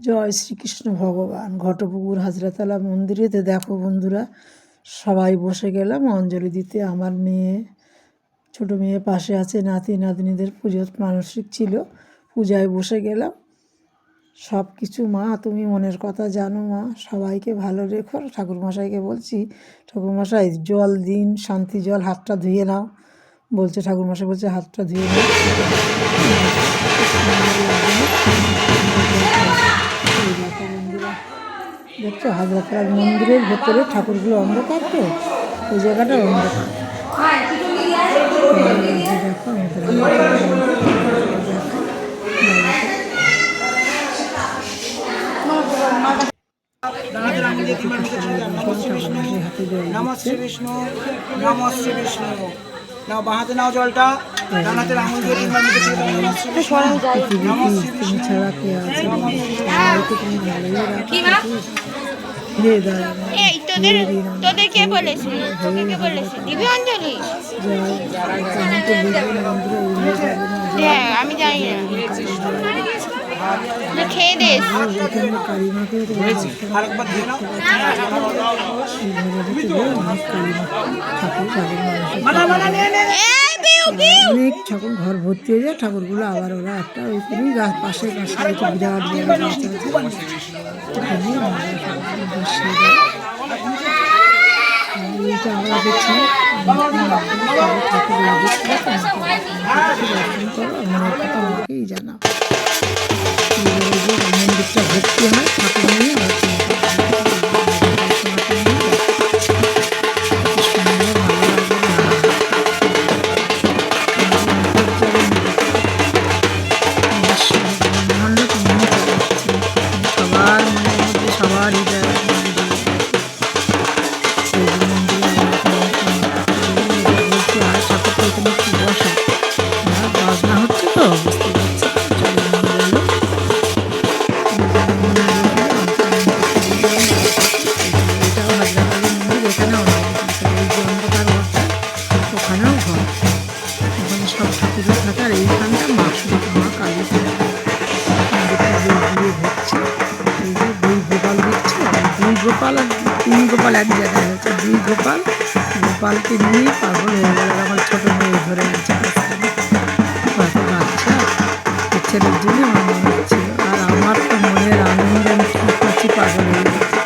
জয় শ্রীকৃষ্ণ ভগবান। ঘটপুকুর হাজরাতলা মন্দিরেতে দেখো বন্ধুরা, সবাই বসে গেলাম অঞ্জলি দিতে। আমার মেয়ে, ছোটো মেয়ে পাশে আছে, নাতি নাতনিদের পুজো মানসিক ছিল, পূজায় বসে গেলাম। সব কিছু মা তুমি মনের কথা জানো মা, সবাইকে ভালো রেখো। ঠাকুরমশাইকে বলছি, ঠাকুরমশাই জল দিন, শান্তি জল, হাতটা ধুয়ে নাও। বলছে ঠাকুরমশাই বলছে হাতটা ধুয়ে নাও। দেখছো হাজরাতলার মন্দিরের ভেতরে ঠাকুরগুলো অন্ধকার, তো ওই জায়গাটা অন্ধকার। দেখো বাহাতে নাও জলটা, ডানাতে আঙুল দিয়ে তুমি ছাড়া কে আছে, তুমি ভালোই রাখো। এই তোদের কে বলেছে? তোকে কে বলেছে দিবি অঞ্জলি? হ্যাঁ আমি জানি না, খেয়ে দে। অনেক ঠাকুর ঘর ভর্তি হয়ে যায় ঠাকুরগুলো, আবার ওরা একটা ওইখানেই গাছ পাশে পাশে একটা বিরাট বড় গাছ আছে, এইটা আমরা দেখছি। ঠাকুর দর্শন করো, মনের কথা আমাকেই জানাও। মন্দিরটা ভর্তি হয় ঠাকুর নিয়ে, সব ঠাকুরের থাকার এইখানটা মা শুধু মা কালী হচ্ছে। এই যে দুই গোপাল দিচ্ছে, দুই গোপাল আর তিন গোপাল এক জায়গায় হচ্ছে। দুই গোপাল, গোপালকে নিয়ে পাগল হয়ে গেল। আমার ছোটো মেয়ে ধরে আছে, কত বাচ্চা, ছেলের জন্য আমার মনে হচ্ছিল। আর আমার তো মনের আনন্দে আমি কী করছি, পাগল হয়ে গেছি।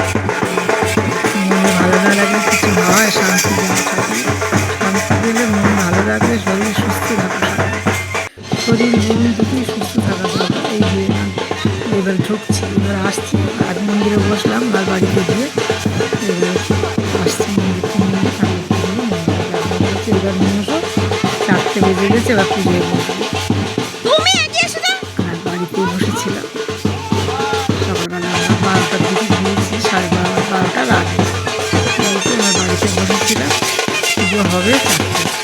মনে ভালো না লাগলে কিছু হয়, শান্তি যেন থাকে। শান্তি দিলে মন ভালো লাগলে শরীর সুস্থ থাকা, শরীর মন দুটোই সুস্থ থাকা দরকার। এই যে এবার ঢুকছি, এবার আসছি, আজ মন্দিরে বসলাম, আর বাড়িতে গিয়ে এবার আসছি মন্দির থেকে। এবার নিয়ে এসো, 4টে বেজে গেছে, এবার পুজোয় বসবো। আর বাড়িতে বসেছিলাম সকালবেলা, আমরা 12টার দিকে গিয়েছি, 12:30 12টা রাত। আমার বাড়িতে বসেছিলাম, পুজো হবে 4টে।